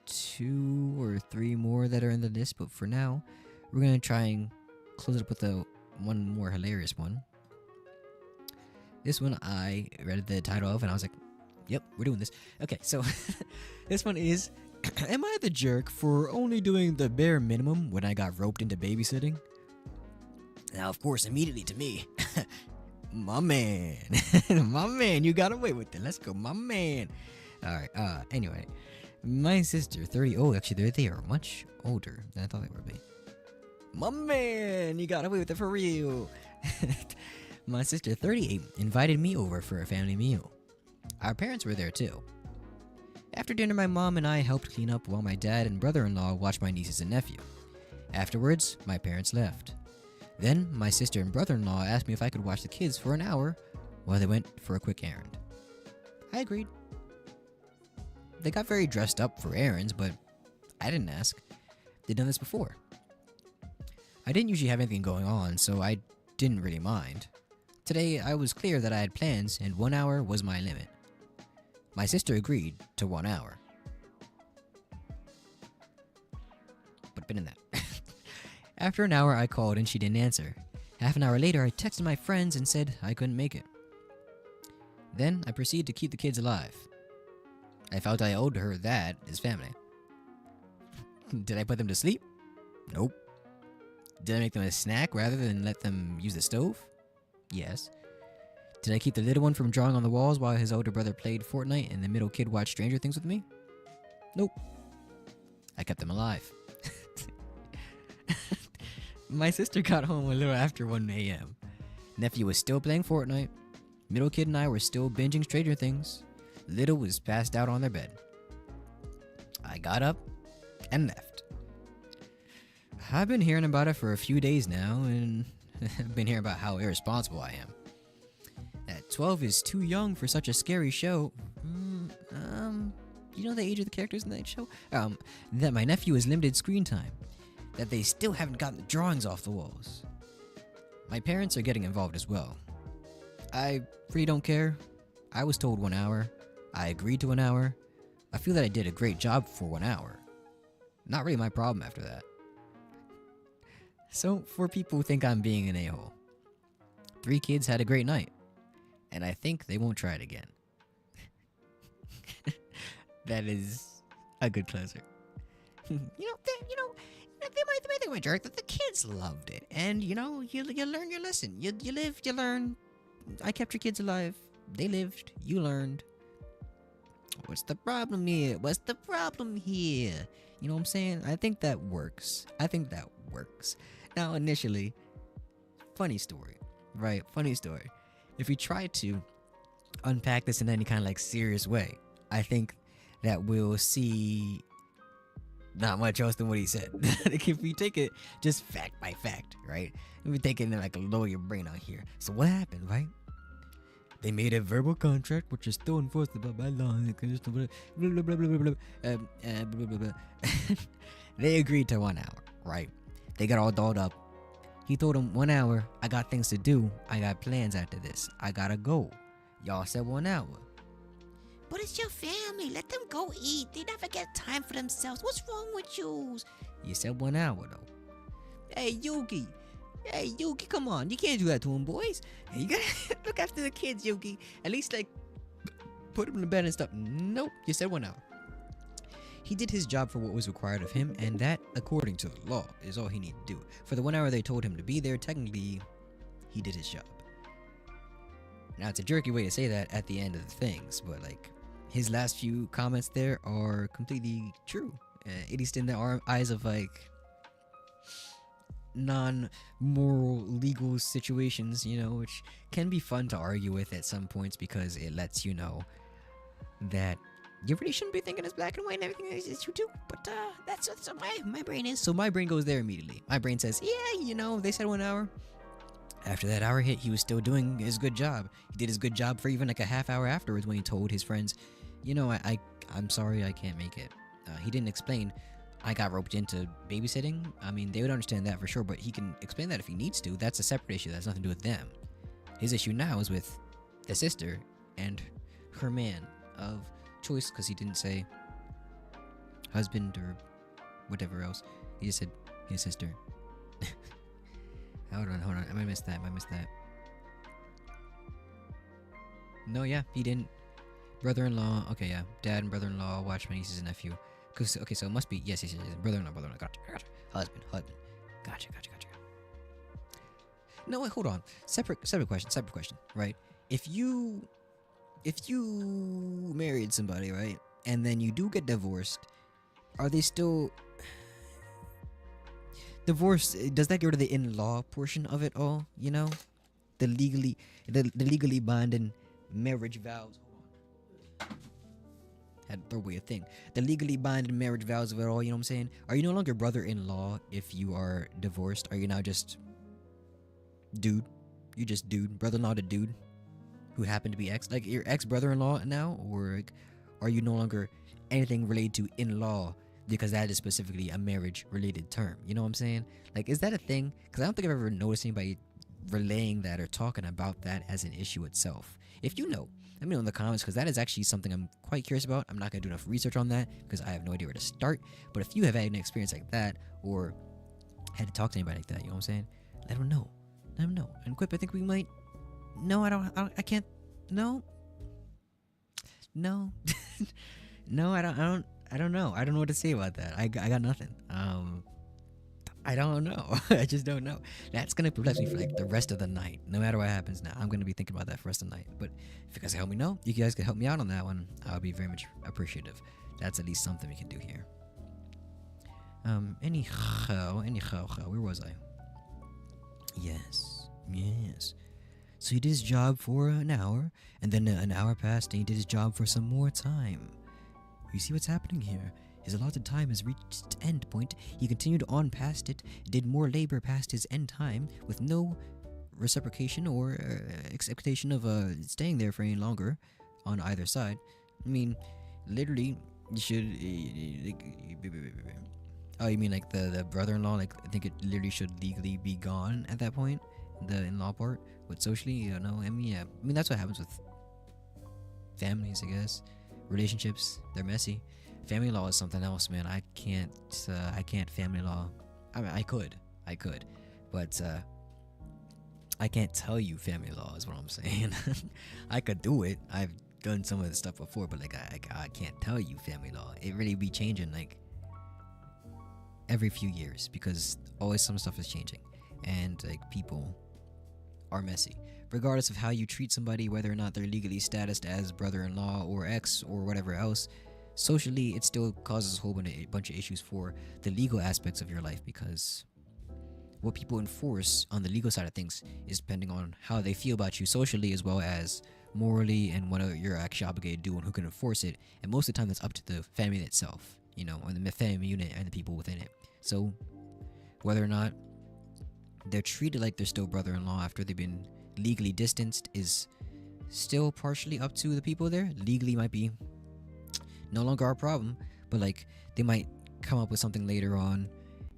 [SPEAKER 1] 2 or 3 more that are in the list, but for now, we're going to try and close it up with one more hilarious one. This one I read the title of and I was like, yep, we're doing this. Okay, so this one is, am I the jerk for only doing the bare minimum when I got roped into babysitting? Now, of course, immediately to me, my man, my man, you got away with it. Let's go, my man. All right, anyway, my sister, 30, actually, they are much older than I thought they would be. My man, you got away with it for real. My sister, 38, invited me over for a family meal. Our parents were there too. After dinner, my mom and I helped clean up while my dad and brother-in-law watched my nieces and nephew. Afterwards, my parents left. Then, my sister and brother-in-law asked me if I could watch the kids for an hour while they went for a quick errand. I agreed. They got very dressed up for errands, but I didn't ask. They'd done this before. I didn't usually have anything going on, so I didn't really mind. Today, I was clear that I had plans, and 1 hour was my limit. My sister agreed to 1 hour. But been in that. After an hour, I called and she didn't answer. Half an hour later, I texted my friends and said I couldn't make it. Then I proceeded to keep the kids alive. I felt I owed her that as family. Did I put them to sleep? Nope. Did I make them a snack rather than let them use the stove? Yes. Did I keep the little one from drawing on the walls while his older brother played Fortnite and the middle kid watched Stranger Things with me? Nope. I kept them alive. My sister got home a little after 1 a.m. Nephew was still playing Fortnite. Middle kid and I were still binging Stranger Things. Little was passed out on their bed. I got up and left. I've been hearing about it for a few days now, and I've been hearing about how irresponsible I am. That 12 is too young for such a scary show. You know the age of the characters in that show? That my nephew has limited screen time. That they still haven't gotten the drawings off the walls. My parents are getting involved as well. I really don't care. I was told 1 hour. I agreed to 1 hour. I feel that I did a great job for 1 hour. Not really my problem after that. So, for people who think I'm being an a-hole, 3 kids had a great night. And I think they won't try it again. That is a good closer. They might think I'm a jerk, but the kids loved it. And, you learn your lesson. You live, you learn. I kept your kids alive. They lived. You learned. What's the problem here? You know what I'm saying? I think that works. Now, initially, funny story, right? Funny story. If we try to unpack this in any kind of serious way, I think that we'll see not much else than what he said. If we take it just fact by fact, right? If we take it in a lawyer brain out here. So what happened, right? They made a verbal contract which is still enforceable by law. They agreed to 1 hour, right? They got all dolled up. He told him 1 hour, I got things to do. I got plans after this. I gotta go. Y'all said 1 hour. But it's your family. Let them go eat. They never get time for themselves. What's wrong with you? You said 1 hour, though. Hey, Yuki, come on. You can't do that to them, boys. Hey, you gotta look after the kids, Yuki. At least, put them in the bed and stuff. Nope, you said 1 hour. He did his job for what was required of him, and that, according to the law, is all he needed to do. For the 1 hour they told him to be there, technically, he did his job. Now, it's a jerky way to say that at the end of the things, but, his last few comments there are completely true. At least in the eyes of, non-moral legal situations, which can be fun to argue with at some points because it lets you know that you really shouldn't be thinking as black and white and everything is you do. But that's what my brain is. So my brain goes there immediately. My brain says, yeah, they said 1 hour. After that hour hit, he was still doing his good job. He did his good job for even a half hour afterwards when he told his friends, I'm sorry I can't make it. He didn't explain, I got roped into babysitting. I mean, they would understand that for sure, but he can explain that if he needs to. That's a separate issue. That has nothing to do with them. His issue now is with the sister and her man of choice, because he didn't say husband or whatever else. He just said his sister. Hold on. I might miss that. No, yeah, he didn't. Brother-in-law. Okay, yeah. Dad and brother-in-law watch my nieces and nephew. Okay, so it must be yes. Brother-in-law. Gotcha. Husband. Gotcha. No, wait, hold on. Separate question. Right? If you married somebody, right, and then you do get divorced, are they still divorce? Does that go to the in-law portion of it all? The legally binding marriage vows. Had to throw away a thing. The legally binding marriage vows of it all. You know what I'm saying? Are you no longer brother-in-law if you are divorced? Are you now just dude? You just dude, brother-in-law to dude, who happened to be ex, your ex-brother-in-law now, or are you no longer anything related to in-law because that is specifically a marriage-related term? You know what I'm saying? Is that a thing? Because I don't think I've ever noticed anybody relaying that or talking about that as an issue itself. If you know, let me know in the comments, because that is actually something I'm quite curious about. I'm not going to do enough research on that because I have no idea where to start. But if you have had an experience like that or had to talk to anybody like that, you know what I'm saying? Let them know. No. And Quip, I think we might. No, I can't. No. No. No, I don't know. I don't know what to say about that. I got nothing. I don't know. I just don't know. That's gonna perplex me for like the rest of the night. No matter what happens now, I'm gonna be thinking about that for the rest of the night. But if you guys help me know, you guys can help me out on that one. I would be very much appreciative. That's at least something we can do here. Anyhow, where was I? Yes. So he did his job for an hour, and then an hour passed, and he did his job for some more time. You see what's happening here? His allotted time has reached its end point. He continued on past it, did more labor past his end time, with no reciprocation or expectation of staying there for any longer on either side. I mean, literally, you should... Oh, you mean like the brother-in-law? Like, I think it literally should legally be gone at that point? The in-law part? But socially, you know, I mean, yeah. I mean, that's what happens with families, I guess. Relationships, they're messy. Family law is something else, man. I can't family law. I mean, I could, but I can't tell you family law is what I'm saying. I could do it. I've done some of this stuff before, but like I can't tell you family law. It really be changing like every few years because always some stuff is changing, and like people are messy. Regardless of how you treat somebody, whether or not they're legally statused as brother-in-law or ex or whatever else, socially it still causes a whole bunch of issues for the legal aspects of your life, because what people enforce on the legal side of things is depending on how they feel about you socially as well as morally, and what you're actually obligated to do and who can enforce it. And most of the time that's up to the family itself, you know, and the family unit and the people within it. So whether or not they're treated like they're still brother-in-law after they've been legally distanced is still partially up to the people there. Legally might be no longer our problem, but like they might come up with something later on,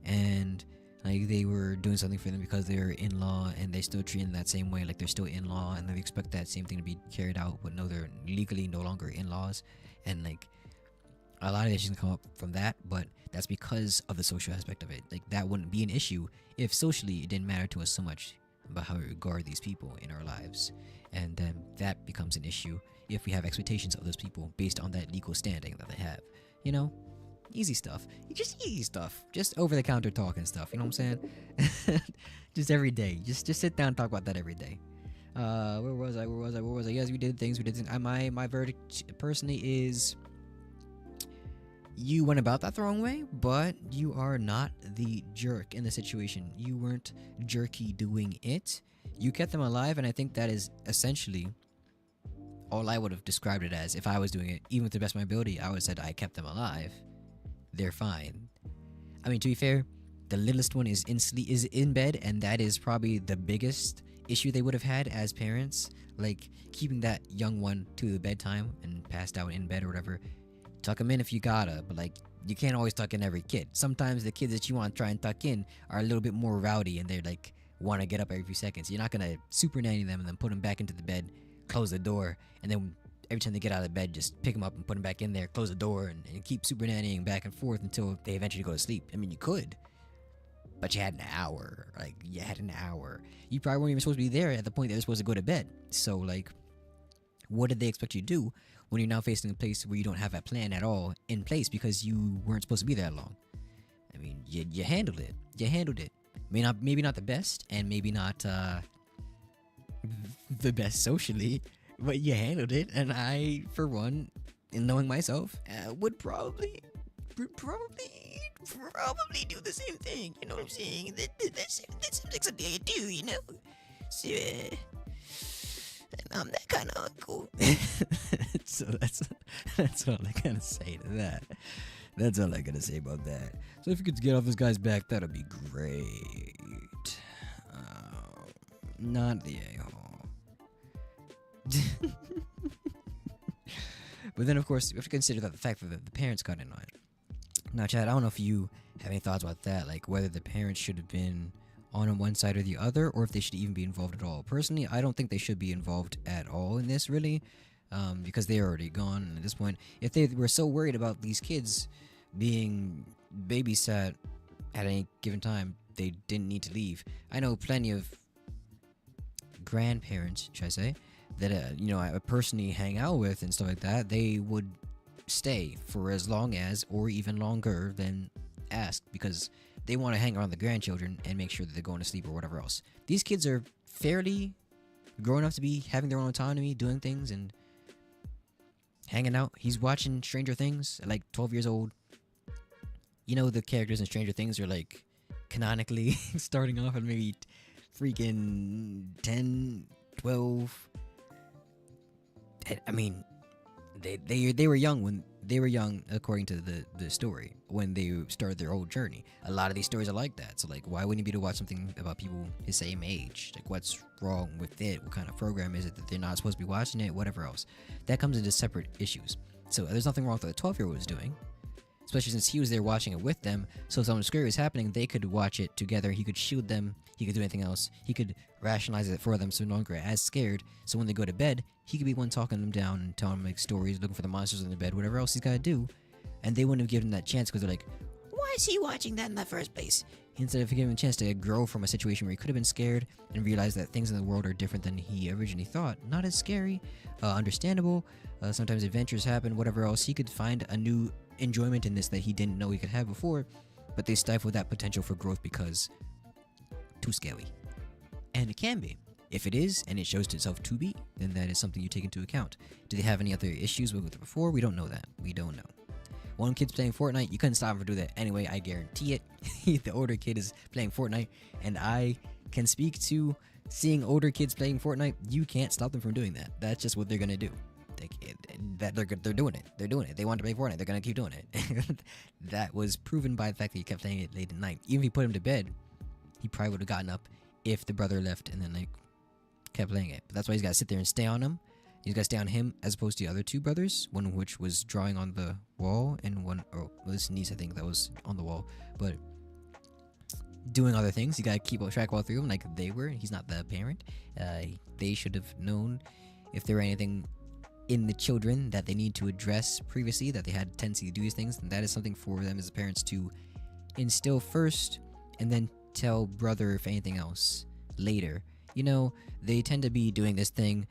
[SPEAKER 1] and like they were doing something for them because they're in-law, and they still treat them that same way, like they're still in-law, and they expect that same thing to be carried out, but no, they're legally no longer in-laws. And like a lot of issues can come up from that, but that's because of the social aspect of it. Like that wouldn't be an issue if socially it didn't matter to us so much about how we regard these people in our lives, and then that becomes an issue if we have expectations of those people based on that legal standing that they have. You know, easy stuff. Just easy stuff. Just over-the-counter talk and stuff. You know what I'm saying? Just every day. Just sit down and talk about that every day. Where was I? Yes, we did things. My verdict personally is you went about that the wrong way, but you are not the jerk in the situation. You weren't jerky doing it. You kept them alive, and I think that is essentially all I would have described it as if I was doing it. Even with the best of my ability, I would have said I kept them alive. They're fine. I mean, to be fair, the littlest one is in bed, and that is probably the biggest issue they would have had as parents. Like keeping that young one to the bedtime and passed out in bed or whatever. Tuck them in if you gotta, but like you can't always tuck in every kid. Sometimes the kids that you want to try and tuck in are a little bit more rowdy, and they're like want to get up every few seconds. You're not gonna super nanny them and then put them back into the bed, close the door, and then every time they get out of bed, just pick them up and put them back in there, close the door, and keep super nannying back and forth until they eventually go to sleep. I mean, you could, but you had an hour. Like, you had an hour. You probably weren't even supposed to be there at the point that they're supposed to go to bed. So, like, what did they expect you to do when you're now facing a place where you don't have a plan at all in place because you weren't supposed to be there long? I mean, you handled it. You handled it. Maybe not the best, and maybe not the best socially, but you handled it. And I, for one, in knowing myself, would probably do the same thing. You know what I'm saying? That's something I do, you know? So, I'm that kind of uncle. So that's all I gotta say to that. That's all I gotta say about that. So if you could get off this guy's back, that'd be great. Not the a-hole. But then, of course, we have to consider that the fact that the parents got in on it. Now, Chad, I don't know if you have any thoughts about that, like whether the parents should have been on one side or the other, or if they should even be involved at all. Personally, I don't think they should be involved at all in this, really, because they're already gone. And at this point, if they were so worried about these kids being babysat at any given time, they didn't need to leave. I know plenty of grandparents, should I say, that I personally hang out with and stuff like that, they would stay for as long as, or even longer than asked, because they want to hang around the grandchildren and make sure that they're going to sleep or whatever else. These kids are fairly grown up to be having their own autonomy, doing things and hanging out. He's watching Stranger Things at like 12 years old. You know, the characters in Stranger Things are like canonically starting off at maybe freaking 10, 12. I mean, they were young when they were young, according to the story, when they started their whole journey. A lot of these stories are like that. So like, why wouldn't you be to watch something about people his same age? Like, what's wrong with it? What kind of program is it that they're not supposed to be watching it? Whatever else. That comes into separate issues. So there's nothing wrong with what the 12-year-old was doing, especially since he was there watching it with them. So if something scary was happening, they could watch it together. He could shield them. He could do anything else. He could rationalize it for them so no longer as scared. So when they go to bed, he could be one talking them down and telling them like stories, looking for the monsters in the bed, whatever else he's got to do. And they wouldn't have given him that chance because they're like, why is he watching that in the first place? Instead of giving him a chance to grow from a situation where he could have been scared and realize that things in the world are different than he originally thought. Not as scary, understandable. Sometimes adventures happen, whatever else. He could find a new enjoyment in this that he didn't know he could have before, but they stifle that potential for growth because too scary. And it can be. If it is, and it shows to itself to be, then that is something you take into account. Do they have any other issues with it before? We don't know that. We don't know. One kid's playing Fortnite, you couldn't stop him from doing that anyway, I guarantee it. The older kid is playing Fortnite, and I can speak to seeing older kids playing Fortnite. You can't stop them from doing that. That's just what they're gonna do. They're doing it. They're doing it. They want to play Fortnite. They're gonna keep doing it. That was proven by the fact that he kept playing it late at night. Even if he put him to bed, he probably would have gotten up if the brother left and then like kept playing it. But that's why he's got to sit there and stay on him. He's got to stay on him as opposed to the other two brothers, one of which was drawing on the wall and one, or well, his niece I think that was on the wall, but doing other things. You got to keep track of all three of them like they were. He's not the parent. They should have known if there were anything in the children that they need to address previously, that they had a tendency to do these things, then that is something for them as parents to instill first and then tell brother if anything else later. You know, they tend to be doing this thing.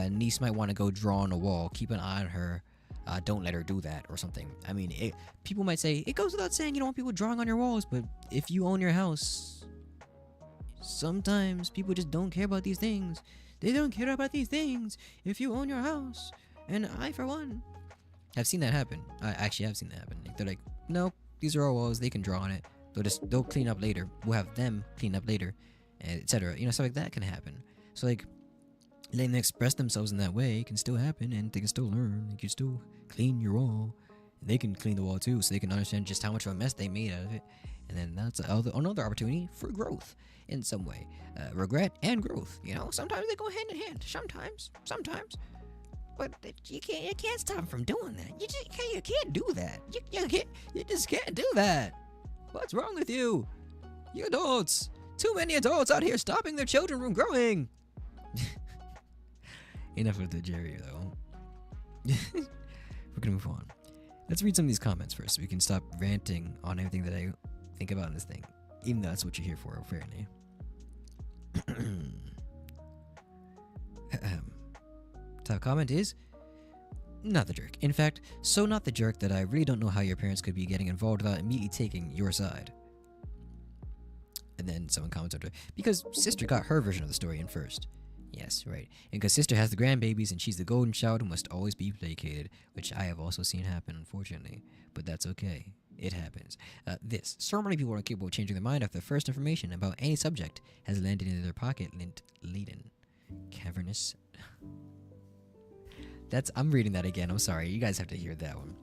[SPEAKER 1] Niece might want to go draw on a wall. Keep an eye on her. Don't let her do that or something. I mean, people might say, it goes without saying you don't want people drawing on your walls, but if you own your house, sometimes people just don't care about these things. They don't care about these things if you own your house. And I, for one, have seen that happen. I actually have seen that happen. They're like, nope, these are our walls. They can draw on it. They'll clean up later. We'll have them clean up later, etc. You know, stuff like that can happen. So like, letting them express themselves in that way can still happen, and they can still learn. You can still clean your wall. And they can clean the wall too, so they can understand just how much of a mess they made out of it. And then that's another opportunity for growth in some way. Regret and growth. You know, sometimes they go hand in hand. Sometimes. But you can't stop them from doing that. You can't do that. You just can't do that. What's wrong with you? You adults. Too many adults out here stopping their children from growing. Enough of the Jerry, though. We're gonna move on. Let's read some of these comments first so we can stop ranting on everything that I think about in this thing. Even though that's what you're here for, apparently. Top comment is, not the jerk. In fact, so not the jerk that I really don't know how your parents could be getting involved without immediately taking your side. And then someone comments after, because sister got her version of the story in first. Yes, right. And because sister has the grandbabies and she's the golden child who must always be placated, which I have also seen happen, unfortunately. But that's okay. It happens. So many people are capable of changing their mind after the first information about any subject has landed in their pocket, lint-laden. Cavernous. I'm reading that again. I'm sorry. You guys have to hear that one.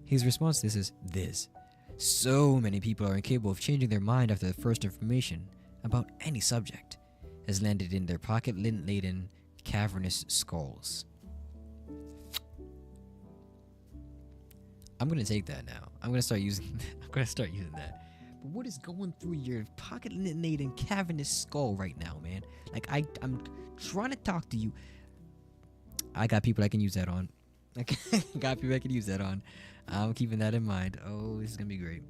[SPEAKER 1] His response to this is this. So many people are incapable of changing their mind after the first information about any subject has landed in their pocket lint-laden, cavernous skulls. I'm gonna take that now. I'm gonna start using that. But what is going through your pocket lint-laden, cavernous skull right now, man? Like I'm trying to talk to you. I got people I can use that on. I'm keeping that in mind. Oh, this is gonna be great.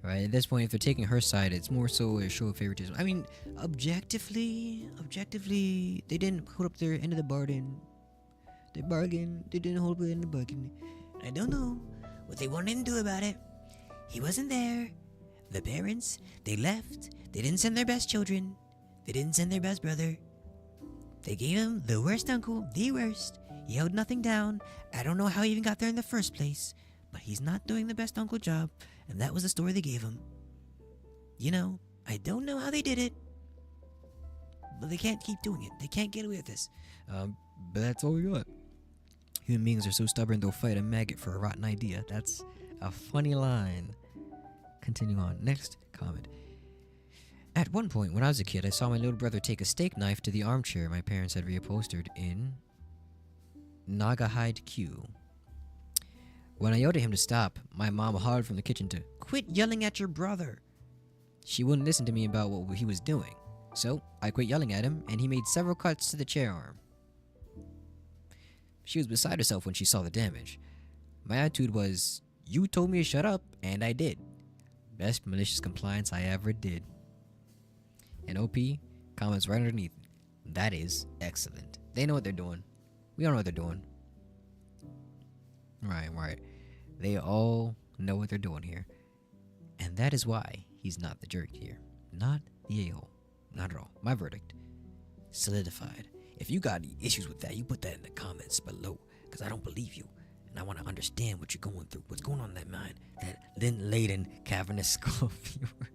[SPEAKER 1] Right, at this point, if they're taking her side, it's more so a show of favoritism. I mean, objectively, they didn't hold up their end of the bargain. They bargained. They didn't hold up the end of the bargain. I don't know what they wanted to do about it. He wasn't there. The parents, they left. They didn't send their best children. They didn't send their best brother. They gave him the worst uncle, the worst. He held nothing down. I don't know how he even got there in the first place, but he's not doing the best uncle job, and that was the story they gave him. You know, I don't know how they did it, but they can't keep doing it. They can't get away with this. But that's all we got. Human beings are so stubborn they'll fight a maggot for a rotten idea. That's a funny line. Continue on. Next comment. At one point when I was a kid, I saw my little brother take a steak knife to the armchair my parents had reupholstered in Naugahyde Q. When I yelled at him to stop, my mom hollered from the kitchen to quit yelling at your brother. She wouldn't listen to me about what he was doing, so I quit yelling at him, and he made several cuts to the chair arm. She was beside herself when she saw the damage. My attitude was, you told me to shut up, and I did. Best malicious compliance I ever did. And OP comments right underneath, that is excellent. They know what they're doing. We all know what they're doing. Right. They all know what they're doing here. And that is why he's not the jerk here. Not the a-hole. Not at all. My verdict. Solidified. If you got any issues with that, you put that in the comments below. Because I don't believe you. And I want to understand what you're going through. What's going on in that mind. That lint-laden cavernous skull viewer.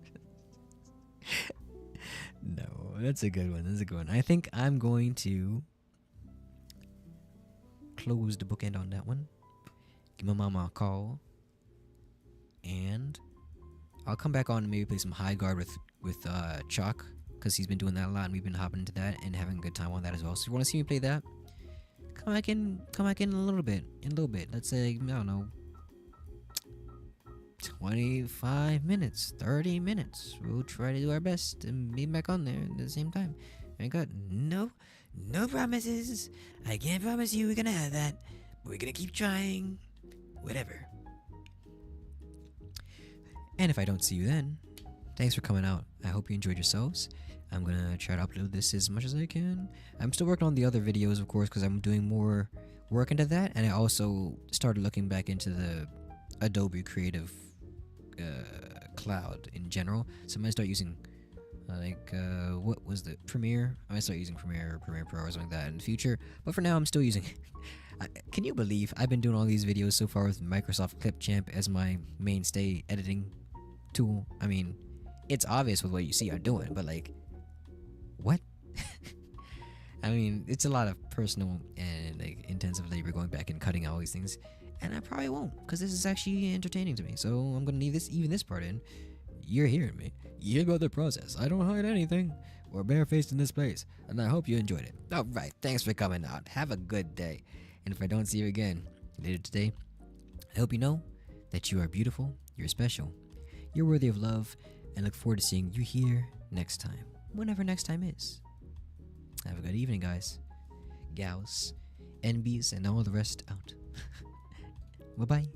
[SPEAKER 1] No, that's a good one. I think I'm going to close the bookend on that one. Give my mama a call. And I'll come back on and maybe play some high guard with Chalk. Because he's been doing that a lot and we've been hopping into that and having a good time on that as well. So if you want to see me play that, come back in a little bit. Let's say, I don't know, 25 minutes, 30 minutes. We'll try to do our best and be back on there at the same time. I got no promises. I can't promise you we're gonna have that, but we're gonna keep trying. Whatever. And if I don't see you then, thanks for coming out. I hope you enjoyed yourselves. I'm gonna try to upload this as much as I can. I'm still working on the other videos, of course, because I'm doing more work into that, and I also started looking back into the Adobe Creative Cloud in general. So I'm gonna start using what was the Premiere? I'm gonna start using Premiere or Premiere Pro or something like that in the future. But for now, I'm still using. Can you believe I've been doing all these videos so far with Microsoft Clipchamp as my mainstay editing tool? I mean, it's obvious with what you see I'm doing, but like, what? I mean, it's a lot of personal and like intensive labor going back and cutting all these things, and I probably won't, because this is actually entertaining to me. So I'm gonna leave this part in. You're hearing me. You hear about the process. I don't hide anything. We're barefaced in this place, and I hope you enjoyed it. All right, thanks for coming out. Have a good day, and if I don't see you again later today, I hope you know that you are beautiful. You're special. You're worthy of love, and look forward to seeing you here next time, whenever next time is. Have a good evening, guys, gals, NBs, and all the rest out. Bye-bye.